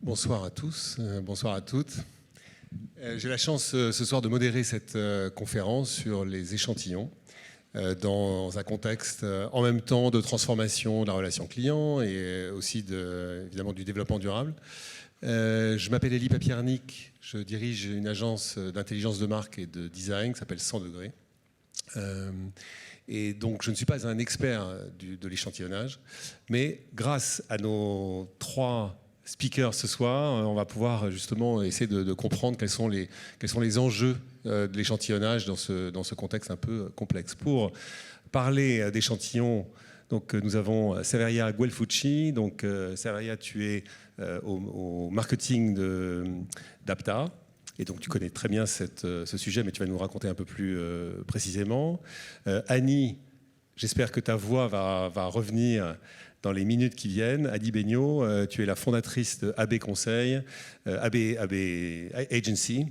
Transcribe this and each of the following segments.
Bonsoir à tous, bonsoir à toutes. J'ai la chance ce soir de modérer cette conférence sur les échantillons dans un contexte en même temps de transformation de la relation client et aussi évidemment du développement durable. Je m'appelle Élie Papiernik, je dirige une agence d'intelligence de marque et de design qui s'appelle 100 degrés. Et donc je ne suis pas un expert de l'échantillonnage, mais grâce à nos trois speakers ce soir, on va pouvoir justement essayer de comprendre quels sont les enjeux de l'échantillonnage dans ce contexte un peu complexe. Pour parler d'échantillons, donc nous avons Saveria Guelfucci. Donc Saveria, tu es au marketing d'Aptar. Et donc tu connais très bien ce sujet, mais tu vas nous raconter un peu plus précisément. Annie, j'espère que ta voix va revenir dans les minutes qui viennent. Annie Begnaud, tu es la fondatrice de AB Conseil, AB Agency.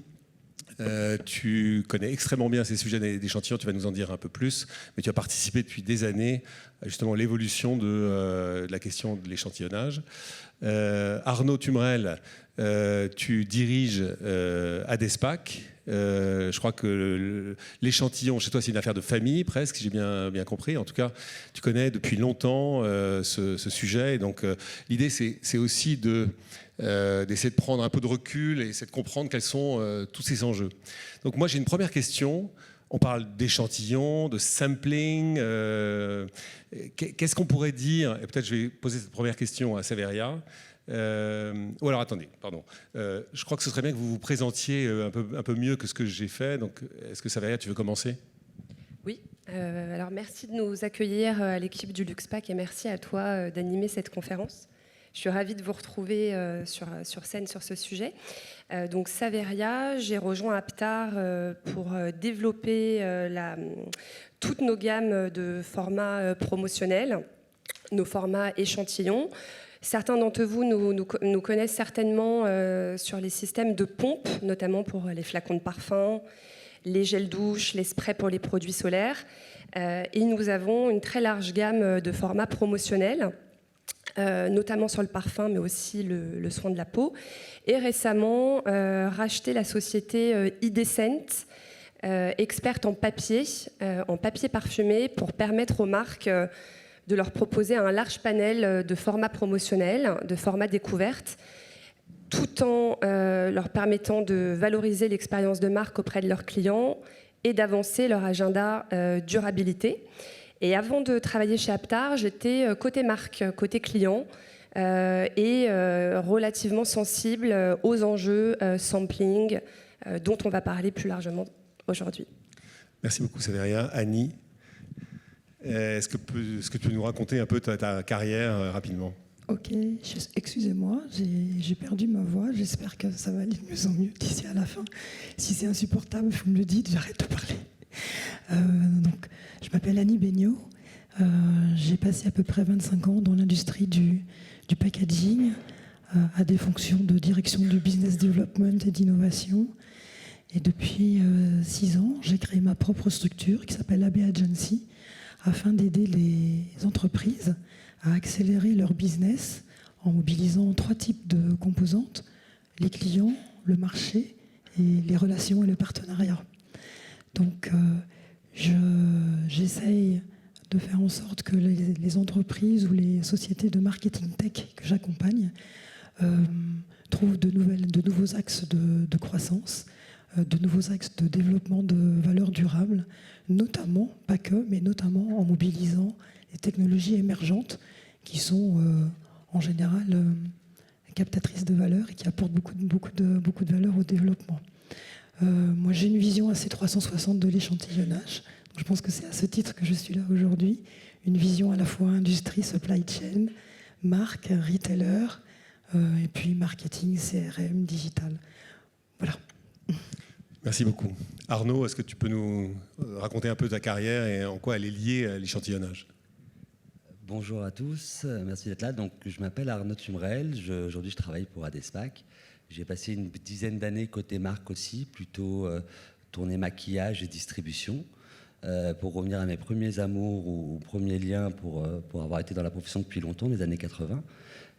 Tu connais extrêmement bien ces sujets d'échantillons, tu vas nous en dire un peu plus, mais tu as participé depuis des années justement à l'évolution de la question de l'échantillonnage. Arnaud Tumrel, tu diriges ADESPAC. Je crois que l'échantillon, chez toi, c'est une affaire de famille, presque, si j'ai bien compris. En tout cas, tu connais depuis longtemps ce sujet. Et donc, l'idée, c'est aussi d'essayer de prendre un peu de recul et essayer de comprendre quels sont tous ces enjeux. Donc, moi, j'ai une première question. On parle d'échantillons, de sampling. Qu'est-ce qu'on pourrait dire? Et peut-être je vais poser cette première question à Saveria. Ou alors attendez, pardon. Je crois que ce serait bien que vous vous présentiez un peu mieux que ce que j'ai fait. Donc, est-ce que Saveria, tu veux commencer? Oui. Alors merci de nous accueillir à l'équipe du LuxPack et merci à toi d'animer cette conférence. Je suis ravie de vous retrouver sur scène sur ce sujet. Donc Saveria, j'ai rejoint Aptar pour développer toutes nos gammes de formats promotionnels, nos formats échantillons. Certains d'entre vous nous connaissent certainement sur les systèmes de pompe, notamment pour les flacons de parfum, les gels douche, les sprays pour les produits solaires. Et nous avons une très large gamme de formats promotionnels, notamment sur le parfum, mais aussi le soin de la peau. Et récemment, racheté la société iDecent, experte en papier parfumé, pour permettre aux marques de leur proposer un large panel de formats promotionnels, de formats découvertes, tout en leur permettant de valoriser l'expérience de marque auprès de leurs clients et d'avancer leur agenda durabilité. Et avant de travailler chez Aptar, j'étais côté marque, côté client, et relativement sensible aux enjeux sampling, dont on va parler plus largement aujourd'hui. Merci beaucoup, Saveria. Annie, est-ce que tu peux nous raconter un peu ta carrière rapidement? Ok, excusez-moi, j'ai perdu ma voix. J'espère que ça va aller de mieux en mieux d'ici à la fin. Si c'est insupportable, vous me le dites, j'arrête de parler. Donc, je m'appelle Annie Begnaud. J'ai passé à peu près 25 ans dans l'industrie du packaging, à des fonctions de direction du business development et d'innovation. Et depuis 6 ans, j'ai créé ma propre structure qui s'appelle AB Agency, afin d'aider les entreprises à accélérer leur business en mobilisant 3 types de composantes: les clients, le marché et les relations et le partenariat. Donc, j'essaye de faire en sorte que les entreprises ou les sociétés de marketing tech que j'accompagne trouvent de nouveaux axes de croissance, de nouveaux axes de développement de valeurs durables, notamment, pas que, mais notamment en mobilisant les technologies émergentes qui sont en général captatrices de valeur et qui apportent beaucoup de valeur au développement. Moi, j'ai une vision assez 360 de l'échantillonnage. Je pense que c'est à ce titre que je suis là aujourd'hui. Une vision à la fois industrie, supply chain, marque, retailer, et puis marketing, CRM, digital. Voilà. Merci beaucoup. Arnaud, est-ce que tu peux nous raconter un peu ta carrière et en quoi elle est liée à l'échantillonnage? Bonjour à tous, merci d'être là. Donc, je m'appelle Arnaud Tumrel, aujourd'hui je travaille pour ADESPAC. J'ai passé une dizaine d'années côté marque aussi, plutôt tourné maquillage et distribution. pour revenir à mes premiers amours ou premiers liens pour avoir été dans la profession depuis longtemps, les années 80,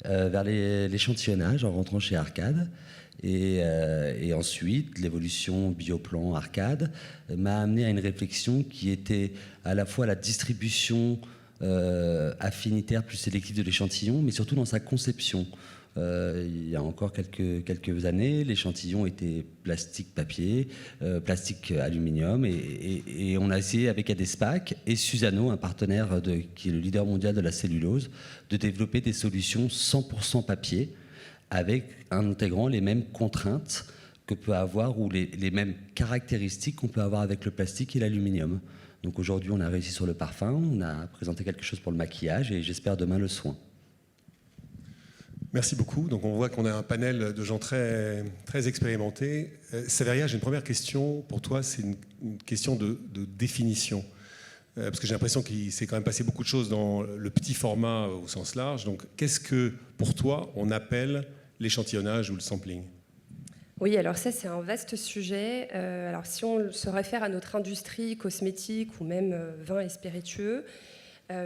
vers l'échantillonnage en rentrant chez Arcade. Et ensuite, l'évolution Bioplan Arcade m'a amené à une réflexion qui était à la fois la distribution affinitaire plus sélective de l'échantillon, mais surtout dans sa conception. Il y a encore quelques années, l'échantillon était plastique-papier, plastique-aluminium, et on a essayé avec Adespac et Suzano, un partenaire qui est le leader mondial de la cellulose, de développer des solutions 100% papier, en intégrant les mêmes contraintes que peut avoir, ou les mêmes caractéristiques qu'on peut avoir avec le plastique et l'aluminium. Donc aujourd'hui, on a réussi sur le parfum, on a présenté quelque chose pour le maquillage, et j'espère demain le soin. Merci beaucoup. Donc on voit qu'on a un panel de gens très, très expérimentés. Saveria, j'ai une première question pour toi, c'est une question de définition. Parce que j'ai l'impression qu'il s'est quand même passé beaucoup de choses dans le petit format au sens large. Donc qu'est-ce que, pour toi, on appelle l'échantillonnage ou le sampling ? Oui, alors ça, c'est un vaste sujet. Alors si on se réfère à notre industrie cosmétique ou même vin et spiritueux,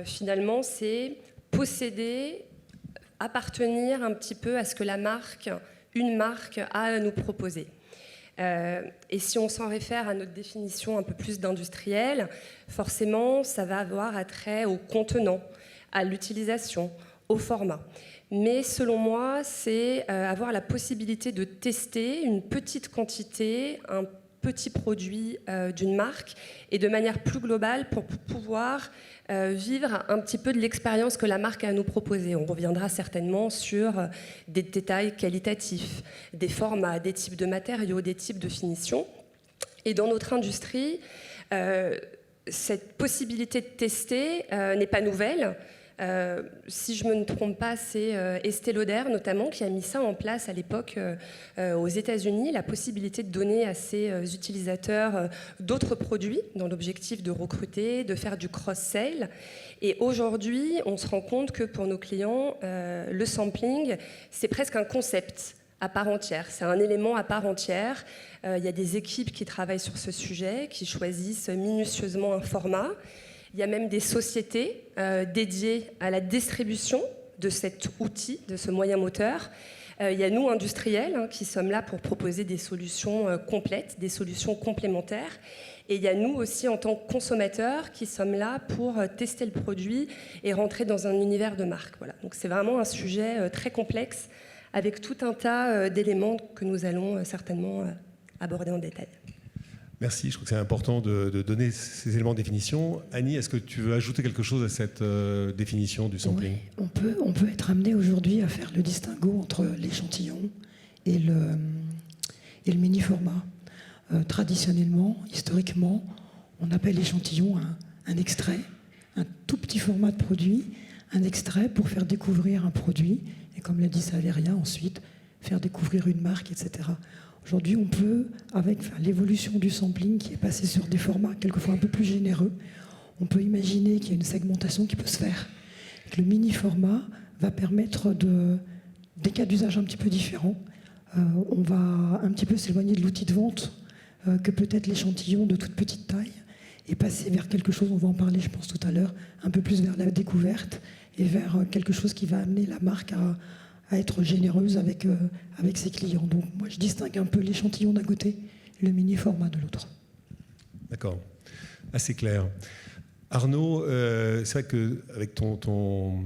finalement, c'est posséder, appartenir un petit peu à ce que une marque a à nous proposer. Et si on s'en réfère à notre définition un peu plus d'industriel, forcément, ça va avoir attrait au contenant, à l'utilisation, au format. Mais selon moi, c'est avoir la possibilité de tester une petite quantité, un petit produit d'une marque, et de manière plus globale pour pouvoir vivre un petit peu de l'expérience que la marque a à nous proposer. On reviendra certainement sur des détails qualitatifs, des formats, des types de matériaux, des types de finitions. Et dans notre industrie, cette possibilité de tester n'est pas nouvelle. Si je ne me trompe pas, c'est Estée Lauder notamment qui a mis ça en place à l'époque aux États-Unis, la possibilité de donner à ses utilisateurs d'autres produits dans l'objectif de recruter, de faire du cross-sell. Et aujourd'hui, on se rend compte que pour nos clients, le sampling, c'est presque un concept à part entière. C'est un élément à part entière. Il y a des équipes qui travaillent sur ce sujet, qui choisissent minutieusement un format. Il y a même des sociétés dédiées à la distribution de cet outil, de ce moyen moteur. Il y a nous, industriels, qui sommes là pour proposer des solutions complètes, des solutions complémentaires. Et il y a nous aussi, en tant que consommateurs, qui sommes là pour tester le produit et rentrer dans un univers de marque. Voilà. Donc c'est vraiment un sujet très complexe, avec tout un tas d'éléments que nous allons certainement aborder en détail. Merci, je crois que c'est important de donner ces éléments de définition. Annie, est-ce que tu veux ajouter quelque chose à cette définition du sampling ? Oui, on peut être amené aujourd'hui à faire le distinguo entre l'échantillon et le mini-format. Traditionnellement, historiquement, on appelle l'échantillon un extrait, un tout petit format de produit, un extrait pour faire découvrir un produit, et comme l'a dit Saveria, ensuite faire découvrir une marque, etc. Aujourd'hui, on peut, avec l'évolution du sampling qui est passé sur des formats quelquefois un peu plus généreux, on peut imaginer qu'il y a une segmentation qui peut se faire. Que le mini-format va permettre des cas d'usage un petit peu différents. On va un petit peu s'éloigner de l'outil de vente que peut être l'échantillon de toute petite taille et passer vers quelque chose, on va en parler je pense tout à l'heure, un peu plus vers la découverte et vers quelque chose qui va amener la marque à être généreuse avec ses clients. Donc moi je distingue un peu l'échantillon d'un côté et le mini-format de l'autre. D'accord, assez clair. Arnaud, c'est vrai qu'avec ton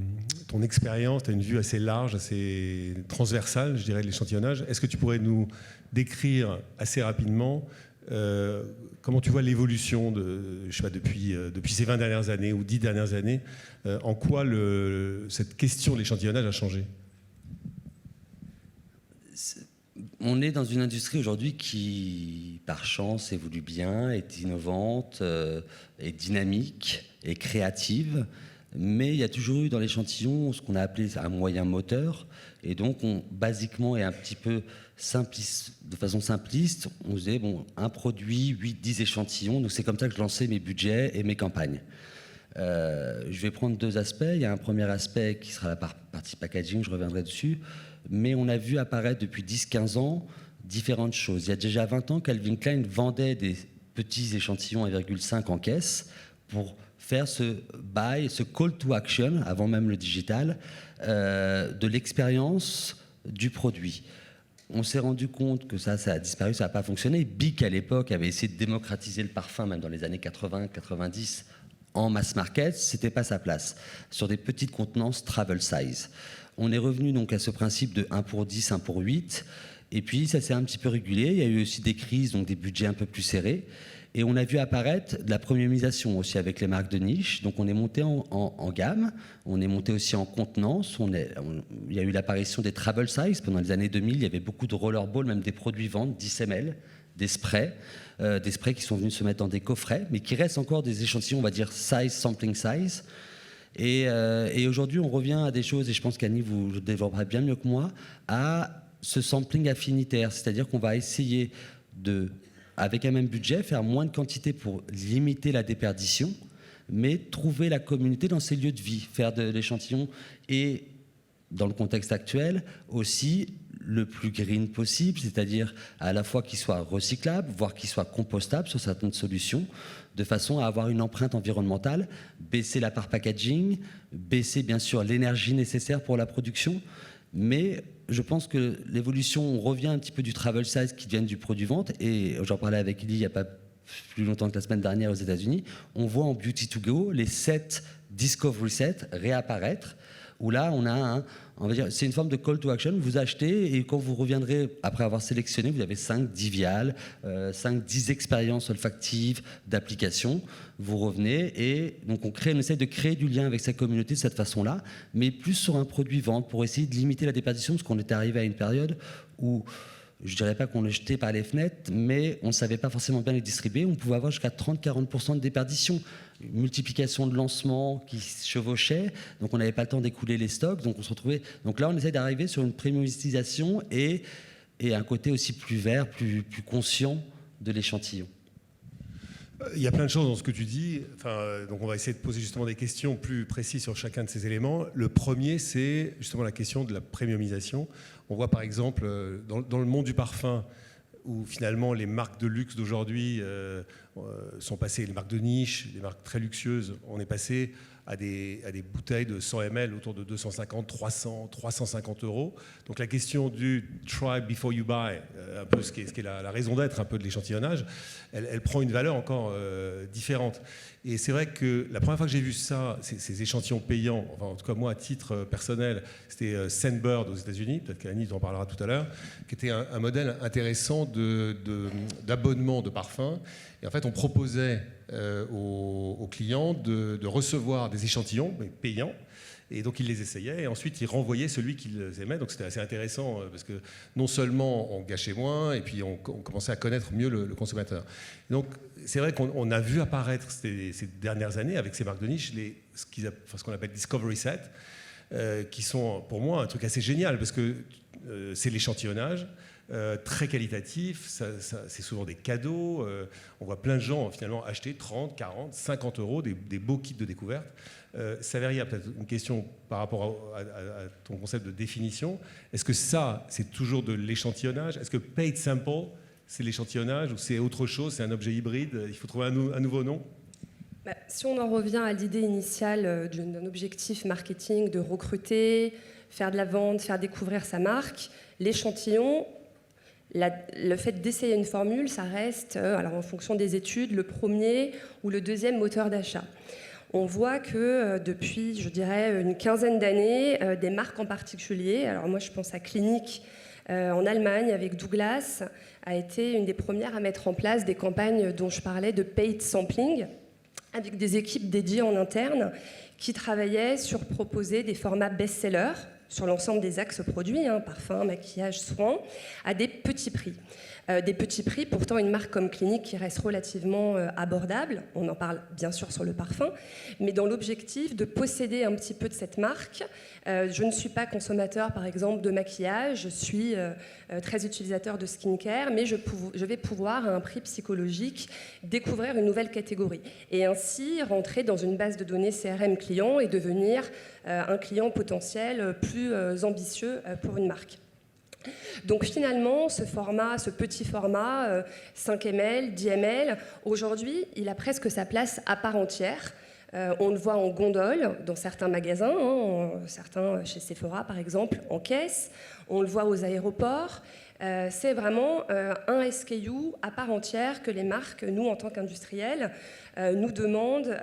expérience, tu as une vue assez large, assez transversale, je dirais, de l'échantillonnage. Est-ce que tu pourrais nous décrire assez rapidement comment tu vois l'évolution depuis ces 20 dernières années ou 10 dernières années, en quoi cette question de l'échantillonnage a changé ? On est dans une industrie aujourd'hui qui, par chance, évolue bien, est innovante, est dynamique, est créative, mais il y a toujours eu dans l'échantillon ce qu'on a appelé un moyen moteur, et donc basiquement et un petit peu de façon simpliste, on disait un produit, 8-10 échantillons, donc c'est comme ça que je lançais mes budgets et mes campagnes. Je vais prendre deux aspects. Il y a un premier aspect qui sera la partie packaging, je reviendrai dessus. Mais on a vu apparaître depuis 10-15 ans différentes choses. Il y a déjà 20 ans, Calvin Klein vendait des petits échantillons 1,5 en caisse pour faire ce buy, ce call to action, avant même le digital, de l'expérience du produit. On s'est rendu compte que ça a disparu, ça n'a pas fonctionné. Bic, à l'époque, avait essayé de démocratiser le parfum, même dans les années 80-90, en mass market, c'était pas sa place, sur des petites contenances travel size. On est revenu donc à ce principe de 1 pour 10, 1 pour 8, et puis ça s'est un petit peu régulé. Il y a eu aussi des crises, donc des budgets un peu plus serrés. Et on a vu apparaître de la premiumisation aussi avec les marques de niche. Donc on est monté en gamme, on est monté aussi en contenance. Il y a eu l'apparition des travel size. Pendant les années 2000, il y avait beaucoup de rollerball, même des produits ventes, 10 ml, des sprays qui sont venus se mettre dans des coffrets, mais qui restent encore des échantillons, on va dire size, sampling size. Et aujourd'hui, on revient à des choses, et je pense qu'Annie vous le développerez bien mieux que moi, à ce sampling affinitaire. C'est-à-dire qu'on va essayer de, avec un même budget, faire moins de quantité pour limiter la déperdition, mais trouver la communauté dans ses lieux de vie, faire de l'échantillon et, dans le contexte actuel, aussi le plus green possible, c'est-à-dire à la fois qu'il soit recyclable, voire qu'il soit compostable sur certaines solutions, de façon à avoir une empreinte environnementale, baisser la part packaging, baisser bien sûr l'énergie nécessaire pour la production, mais je pense que l'évolution, on revient un petit peu du travel size qui vient du produit vente, et j'en parlais avec Lily il n'y a pas plus longtemps que la semaine dernière aux États-Unis, on voit en Beauty to Go les 7 Discovery Sets réapparaître, où là on a on va dire, c'est une forme de call to action, vous achetez et quand vous reviendrez après avoir sélectionné, vous avez 5-10 vials, 5-10 expériences olfactives d'application, vous revenez et donc on essaie de créer du lien avec sa communauté de cette façon-là, mais plus sur un produit vente pour essayer de limiter la déperdition, parce qu'on était arrivé à une période où je ne dirais pas qu'on le jetait par les fenêtres, mais on ne savait pas forcément bien les distribuer. On pouvait avoir jusqu'à 30-40% de déperdition. Une multiplication de lancements qui se chevauchait, donc on n'avait pas le temps d'écouler les stocks, donc on se retrouvait. Donc là, on essaie d'arriver sur une premiumisation et un côté aussi plus vert, plus conscient de l'échantillon. Il y a plein de choses dans ce que tu dis. Donc on va essayer de poser justement des questions plus précises sur chacun de ces éléments. Le premier, c'est justement la question de la premiumisation. On voit par exemple dans le monde du parfum, où finalement les marques de luxe d'aujourd'hui sont passées, les marques de niche, les marques très luxueuses, on est passé à des bouteilles de 100 ml autour de 250, 300, 350 euros. Donc la question du try before you buy, un peu ce qui est la raison d'être un peu de l'échantillonnage, elle prend une valeur encore différente. Et c'est vrai que la première fois que j'ai vu ça, ces échantillons payants, enfin en tout cas moi à titre personnel, c'était Scentbird aux États-Unis, peut-être qu'Annie en parlera tout à l'heure, qui était un modèle intéressant d'abonnement de parfum. Et en fait, on proposait aux clients de recevoir des échantillons, mais payants. Et donc, ils les essayaient et ensuite, ils renvoyaient celui qu'ils aimaient. Donc, c'était assez intéressant parce que non seulement on gâchait moins et puis on commençait à connaître mieux le consommateur. Donc, c'est vrai qu'on a vu apparaître ces dernières années avec ces marques de niche ce qu'on appelle Discovery Set, qui sont pour moi un truc assez génial parce que c'est l'échantillonnage. Très qualitatif, c'est souvent des cadeaux. On voit plein de gens finalement acheter 30, 40, 50 euros des beaux kits de découverte. Saveria, peut-être une question par rapport à ton concept de définition. Est-ce que ça, c'est toujours de l'échantillonnage? Est-ce que paid sample, c'est l'échantillonnage ou c'est autre chose? C'est un objet hybride? Il faut trouver un nouveau nom? Si on en revient à l'idée initiale d'un objectif marketing de recruter, faire de la vente, faire découvrir sa marque, l'échantillon, le fait d'essayer une formule, ça reste, alors en fonction des études, le premier ou le deuxième moteur d'achat. On voit que depuis, je dirais, une quinzaine d'années, des marques en particulier, alors moi je pense à Clinique en Allemagne avec Douglas, a été une des premières à mettre en place des campagnes dont je parlais de paid sampling, avec des équipes dédiées en interne qui travaillaient sur proposer des formats best-sellers sur l'ensemble des axes produits, parfum, maquillage, soins, à des petits prix. Des petits prix, pourtant une marque comme Clinique qui reste relativement abordable, on en parle bien sûr sur le parfum, mais dans l'objectif de posséder un petit peu de cette marque. Je ne suis pas consommateur par exemple de maquillage, je suis très utilisateur de skincare, mais je vais pouvoir à un prix psychologique découvrir une nouvelle catégorie et ainsi rentrer dans une base de données CRM client et devenir un client potentiel plus ambitieux pour une marque. Donc finalement, ce format, ce petit format, 5 ml, 10 ml, aujourd'hui, il a presque sa place à part entière. On le voit en gondole dans certains magasins, certains chez Sephora par exemple, en caisse. On le voit aux aéroports. C'est vraiment un SKU à part entière que les marques, nous en tant qu'industriels, nous demandent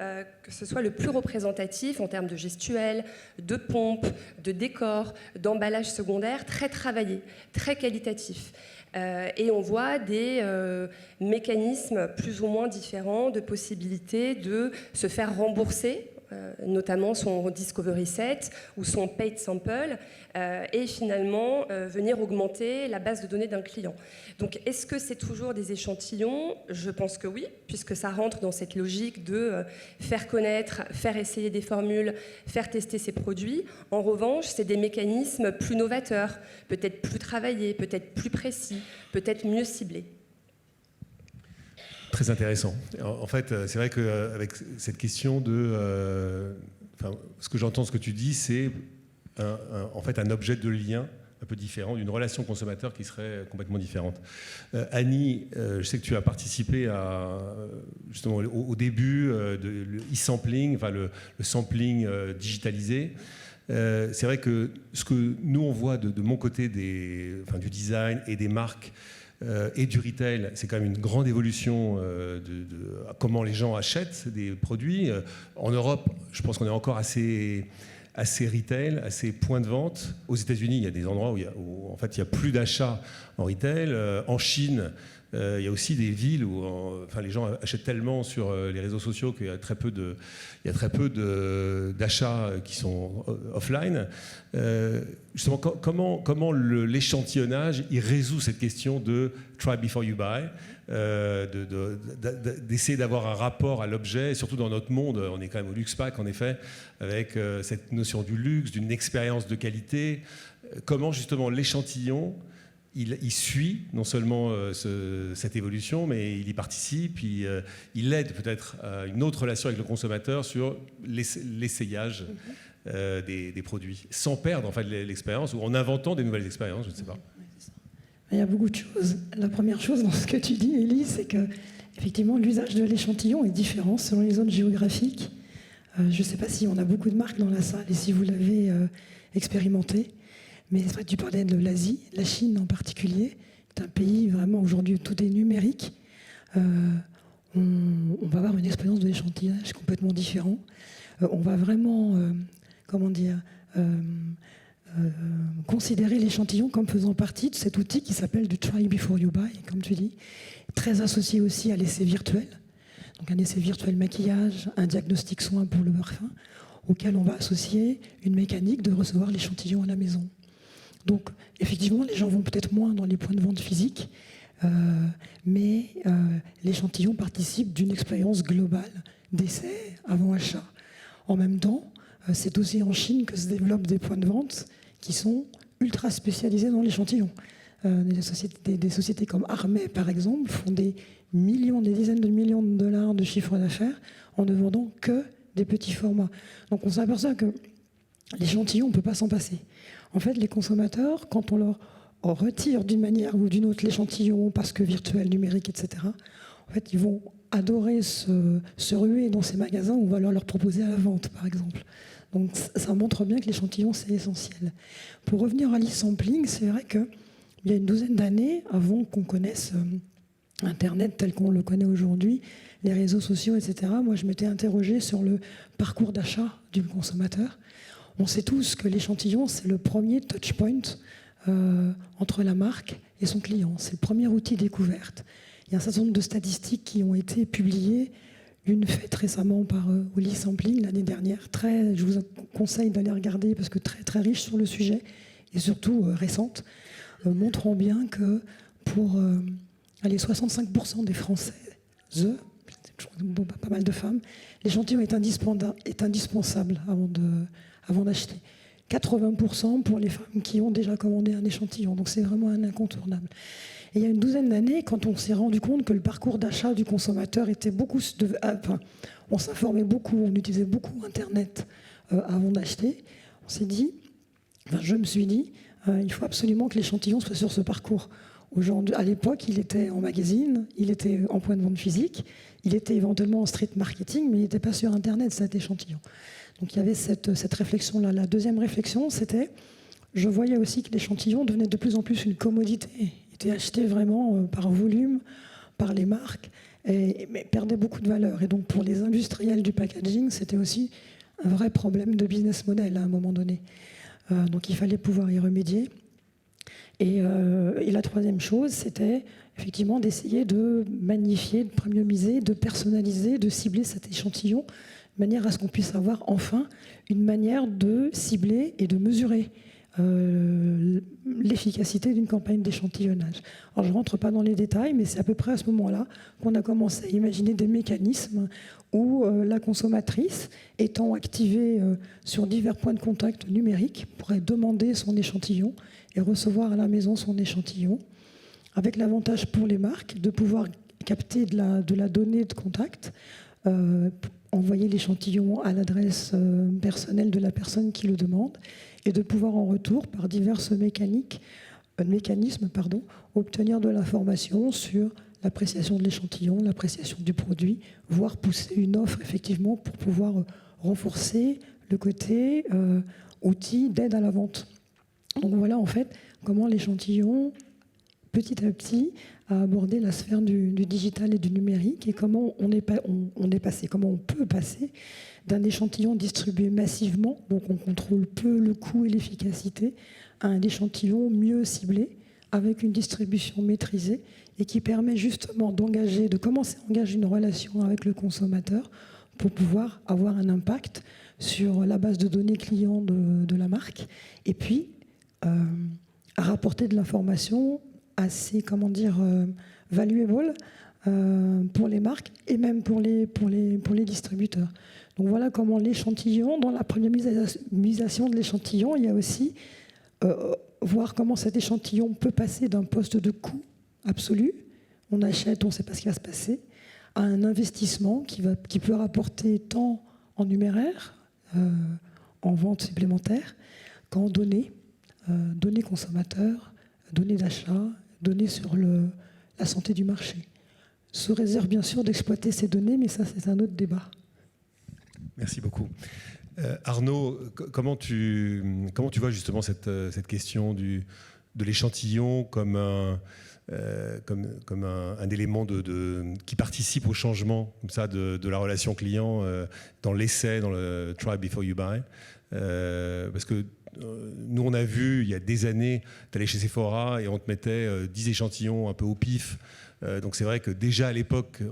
que ce soit le plus représentatif en termes de gestuelle, de pompe, de décor, d'emballage secondaire, très travaillé, très qualitatif. Et on voit des mécanismes plus ou moins différents de possibilités de se faire rembourser, notamment son Discovery Set ou son Paid Sample, et finalement venir augmenter la base de données d'un client. Donc est-ce que c'est toujours des échantillons ? Je pense que oui, puisque ça rentre dans cette logique de faire connaître, faire essayer des formules, faire tester ses produits. En revanche, c'est des mécanismes plus novateurs, peut-être plus travaillés, peut-être plus précis, peut-être mieux ciblés. Très intéressant. En fait, c'est vrai qu'avec cette question de... ce que j'entends, ce que tu dis, c'est en fait un objet de lien un peu différent, d'une relation consommateur qui serait complètement différente. Annie, je sais que tu as participé justement au début de l'e-sampling, le sampling digitalisé. C'est vrai que ce que nous on voit de mon côté du design et des marques, et du retail, c'est quand même une grande évolution de comment les gens achètent des produits. En Europe, je pense qu'on est encore assez retail, assez point de vente. Aux États-Unis, il y a des endroits où en fait, il n'y a plus d'achats en retail. En Chine, il y a aussi des villes où les gens achètent tellement sur les réseaux sociaux qu'il y a très peu d'achats qui sont offline. Justement, comment l'échantillonnage il résout cette question de try before you buy, d'essayer d'avoir un rapport à l'objet, et surtout dans notre monde, on est quand même au Luxpack en effet, avec cette notion du luxe, d'une expérience de qualité. Comment justement l'échantillon il suit non seulement cette évolution, mais il y participe, il aide peut-être à une autre relation avec le consommateur sur l'essayage des produits, sans perdre en fait, l'expérience ou en inventant des nouvelles expériences, je ne sais pas. Il y a beaucoup de choses. La première chose dans ce que tu dis, Élie, c'est que effectivement, l'usage de l'échantillon est différent selon les zones géographiques. Je ne sais pas si on a beaucoup de marques dans la salle et si vous l'avez expérimenté. Mais c'est vrai que tu parlais de l'Asie, la Chine en particulier. C'est un pays vraiment aujourd'hui où tout est numérique. On va avoir une expérience de l'échantillonnage complètement différente. On va vraiment, considérer l'échantillon comme faisant partie de cet outil qui s'appelle du try before you buy, comme tu dis, très associé aussi à l'essai virtuel. Donc un essai virtuel maquillage, un diagnostic soin pour le parfum, auquel on va associer une mécanique de recevoir l'échantillon à la maison. Donc, effectivement, les gens vont peut-être moins dans les points de vente physiques, mais l'échantillon participe d'une expérience globale d'essai avant achat. En même temps, c'est aussi en Chine que se développent des points de vente qui sont ultra spécialisés dans l'échantillon. Des sociétés comme Armé, par exemple, font des dizaines de millions de dollars de chiffre d'affaires en ne vendant que des petits formats. Donc on s'aperçoit que l'échantillon, on ne peut pas s'en passer. En fait, les consommateurs, quand on leur retire d'une manière ou d'une autre l'échantillon, parce que virtuel, numérique, etc., en fait, ils vont adorer se ruer dans ces magasins où on va leur proposer à la vente, par exemple. Donc ça montre bien que l'échantillon, c'est essentiel. Pour revenir à l'e-sampling, c'est vrai qu'il y a une douzaine d'années, avant qu'on connaisse Internet tel qu'on le connaît aujourd'hui, les réseaux sociaux, etc., moi, je m'étais interrogée sur le parcours d'achat du consommateur. On sait tous que l'échantillon, c'est le premier touchpoint entre la marque et son client. C'est le premier outil découverte. Il y a un certain nombre de statistiques qui ont été publiées, une faite récemment par l'e-sampling l'année dernière. Je vous conseille d'aller regarder parce que très, très riche sur le sujet et surtout récente, montrant bien que pour 65% des Françaises, pas mal de femmes, l'échantillon est indispensable avant d'acheter. 80% pour les femmes qui ont déjà commandé un échantillon. Donc c'est vraiment un incontournable. Et il y a une douzaine d'années, quand on s'est rendu compte que le parcours d'achat du consommateur était on s'informait beaucoup, on utilisait beaucoup Internet avant d'acheter, je me suis dit, il faut absolument que l'échantillon soit sur ce parcours. À l'époque, il était en magazine, il était en point de vente physique, il était éventuellement en street marketing, mais il n'était pas sur Internet, cet échantillon. Donc il y avait cette réflexion-là. La deuxième réflexion, c'était, je voyais aussi que l'échantillon devenait de plus en plus une commodité. Il était acheté vraiment par volume, par les marques, mais perdait beaucoup de valeur. Et donc pour les industriels du packaging, c'était aussi un vrai problème de business model à un moment donné. Donc il fallait pouvoir y remédier. Et la troisième chose, c'était effectivement d'essayer de magnifier, de premiumiser, de personnaliser, de cibler cet échantillon, de manière à ce qu'on puisse avoir enfin une manière de cibler et de mesurer l'efficacité d'une campagne d'échantillonnage. Alors je ne rentre pas dans les détails, mais c'est à peu près à ce moment-là qu'on a commencé à imaginer des mécanismes où la consommatrice, étant activée sur divers points de contact numériques, pourrait demander son échantillon et recevoir à la maison son échantillon, avec l'avantage pour les marques de pouvoir capter de la donnée de contact, envoyer l'échantillon à l'adresse personnelle de la personne qui le demande, et de pouvoir en retour, par divers mécanismes, obtenir de l'information sur l'appréciation de l'échantillon, l'appréciation du produit, voire pousser une offre effectivement pour pouvoir renforcer le côté outil d'aide à la vente. Donc voilà en fait comment l'échantillon, petit à petit, a abordé la sphère du digital et du numérique, et comment on est passé, comment on peut passer d'un échantillon distribué massivement, donc on contrôle peu le coût et l'efficacité, à un échantillon mieux ciblé, avec une distribution maîtrisée, et qui permet justement de commencer à engager une relation avec le consommateur pour pouvoir avoir un impact sur la base de données clients de la marque, et puis à rapporter de l'information assez, valuable pour les marques et même pour les distributeurs. Donc voilà comment l'échantillon, dans la premiumisation de l'échantillon, il y a aussi voir comment cet échantillon peut passer d'un poste de coût absolu, on achète, on ne sait pas ce qui va se passer, à un investissement qui peut rapporter tant en numéraire, en vente supplémentaire, qu'en données consommateurs, données d'achat, données sur la santé du marché. Sous réserve bien sûr d'exploiter ces données, mais ça c'est un autre débat. Merci beaucoup. Arnaud, comment tu vois justement cette question de l'échantillon comme un élément qui participe au changement comme ça, de la relation client dans l'essai, dans le try before you buy, parce que nous, on a vu, il y a des années, tu allais chez Sephora et on te mettait 10 échantillons un peu au pif. Donc c'est vrai que déjà à l'époque,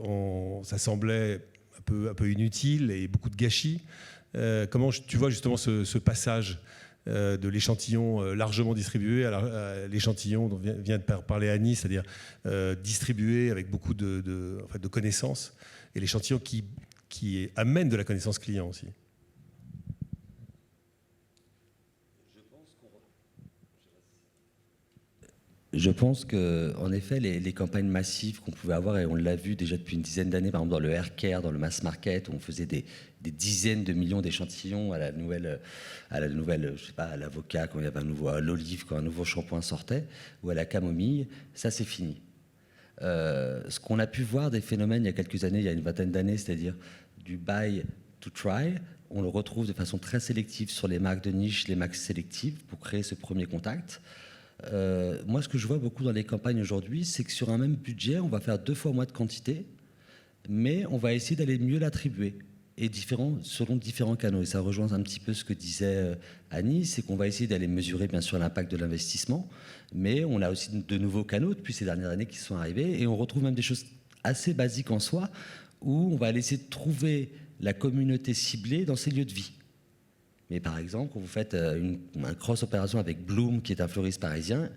ça semblait un peu inutile et beaucoup de gâchis. Comment tu vois justement ce passage de l'échantillon largement distribué à l'échantillon dont vient de parler Annie, c'est-à-dire distribué avec beaucoup de connaissances, et l'échantillon qui amène de la connaissance client aussi? Je pense qu'en effet, les campagnes massives qu'on pouvait avoir, et on l'a vu déjà depuis une dizaine d'années, par exemple dans le hair care, dans le mass market, où on faisait des dizaines de millions d'échantillons à la nouvelle, je sais pas, à l'avocat, quand il y avait à l'olive, quand un nouveau shampoing sortait, ou à la camomille, ça c'est fini. Ce qu'on a pu voir des phénomènes il y a quelques années, il y a une vingtaine d'années, c'est-à-dire du buy to try, on le retrouve de façon très sélective sur les marques de niche, les marques sélectives, pour créer ce premier contact. Moi, ce que je vois beaucoup dans les campagnes aujourd'hui, c'est que sur un même budget, on va faire 2 fois moins de quantité, mais on va essayer d'aller mieux l'attribuer, et selon différents canaux. Et ça rejoint un petit peu ce que disait Annie, c'est qu'on va essayer d'aller mesurer bien sûr l'impact de l'investissement, mais on a aussi de nouveaux canaux depuis ces dernières années qui sont arrivés, et on retrouve même des choses assez basiques en soi, où on va aller essayer de trouver la communauté ciblée dans ses lieux de vie. Mais par exemple, quand vous faites une cross-opération avec Bloom, qui est un fleuriste parisien,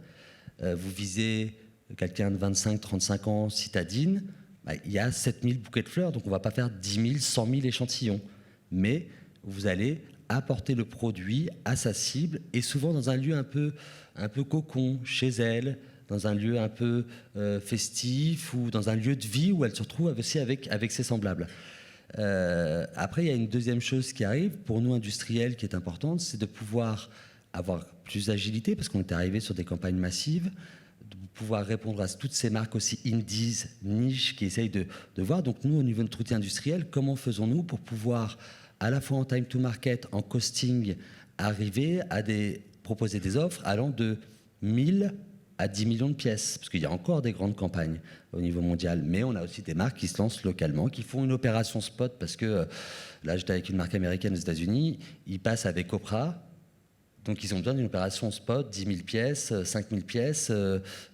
vous visez quelqu'un de 25-35 ans, citadine, il y a 7000 bouquets de fleurs, donc on ne va pas faire 10 000, 100 000 échantillons. Mais vous allez apporter le produit à sa cible, et souvent dans un lieu un peu cocon, chez elle, dans un lieu un peu festif, ou dans un lieu de vie où elle se retrouve aussi avec ses semblables. Après, il y a une deuxième chose qui arrive, pour nous industriels, qui est importante, c'est de pouvoir avoir plus d'agilité, parce qu'on était arrivé sur des campagnes massives, de pouvoir répondre à toutes ces marques aussi indies, niches, qui essayent de voir. Donc nous, au niveau de notre outil industriel, comment faisons-nous pour pouvoir, à la fois en time to market, en costing, arriver à proposer des offres allant de 1000 à 10 millions de pièces, parce qu'il y a encore des grandes campagnes au niveau mondial, mais on a aussi des marques qui se lancent localement, qui font une opération spot, parce que là, j'étais avec une marque américaine aux États-Unis, ils passent avec Oprah, donc ils ont besoin d'une opération spot, 10 000 pièces, 5 000 pièces,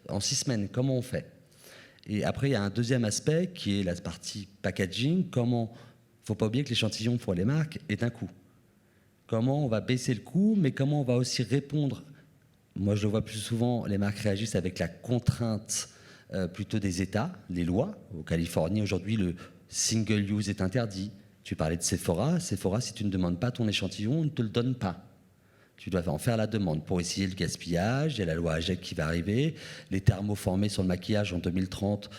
en 6 semaines. Comment on fait? Et après, il y a un deuxième aspect, qui est la partie packaging. Il ne faut pas oublier que l'échantillon pour les marques est un coût. Comment on va baisser le coût, mais comment on va aussi répondre. Moi, je le vois plus souvent, les marques réagissent avec la contrainte plutôt des États, les lois. Au Californie, aujourd'hui, le single use est interdit. Tu parlais de Sephora. Sephora, si tu ne demandes pas ton échantillon, on ne te le donne pas. Tu dois en faire la demande pour essayer le gaspillage. Il y a la loi AGEC qui va arriver. Les thermoformés sur le maquillage en 2030,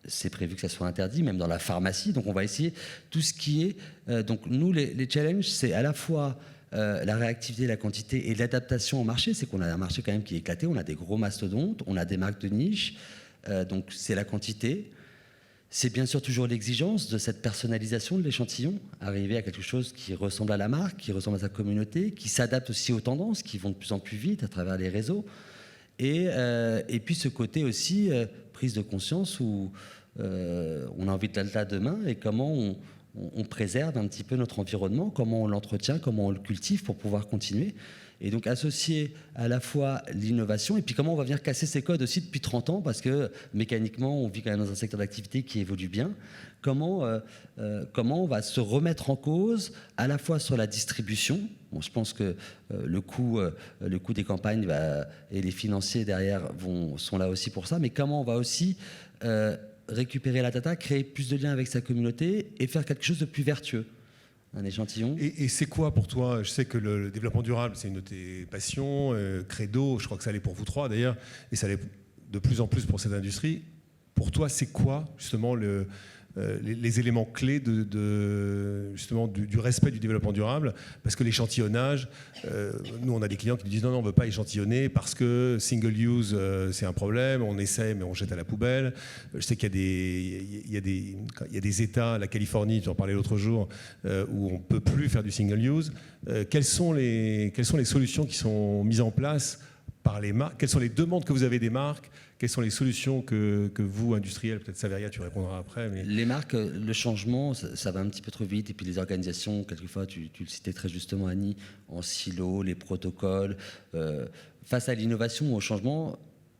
c'est prévu que ça soit interdit, même dans la pharmacie. Donc, on va essayer tout ce qui est... donc, nous, les challenges, c'est à la fois... la réactivité, la quantité et l'adaptation au marché, c'est qu'on a un marché quand même qui est éclaté, on a des gros mastodontes, on a des marques de niche, donc c'est la quantité. C'est bien sûr toujours l'exigence de cette personnalisation de l'échantillon, arriver à quelque chose qui ressemble à la marque, qui ressemble à sa communauté, qui s'adapte aussi aux tendances qui vont de plus en plus vite à travers les réseaux. Et puis ce côté aussi, prise de conscience où on a envie de la demain et comment on préserve un petit peu notre environnement, comment on l'entretient, comment on le cultive pour pouvoir continuer. Et donc associer à la fois l'innovation et puis comment on va venir casser ces codes aussi depuis 30 ans, parce que mécaniquement, on vit quand même dans un secteur d'activité qui évolue bien. Comment on va se remettre en cause à la fois sur la distribution. Bon, je pense que le coût des campagnes et les financiers derrière sont là aussi pour ça, mais comment on va aussi... récupérer la data, créer plus de liens avec sa communauté et faire quelque chose de plus vertueux. Un échantillon. Et c'est quoi pour toi? Je sais que le développement durable, c'est une de tes passions, credo, je crois que ça l'est pour vous trois d'ailleurs, et ça l'est de plus en plus pour cette industrie. Pour toi, c'est quoi justement les éléments clés justement du respect du développement durable? Parce que l'échantillonnage, nous on a des clients qui nous disent non, on ne veut pas échantillonner parce que single use c'est un problème, on essaie mais on jette à la poubelle. Je sais qu'il y a des États, la Californie, tu en parlais l'autre jour, où on ne peut plus faire du single use. Quelles sont les solutions qui sont mises en place par les marques? Quelles sont les demandes que vous avez des marques? Quelles sont les solutions que vous, industriels, peut-être Saveria, tu répondras après. Mais... Les marques, le changement, ça va un petit peu trop vite. Et puis les organisations, quelquefois, tu le citais très justement, Annie, en silo, les protocoles. Face à l'innovation, au changement,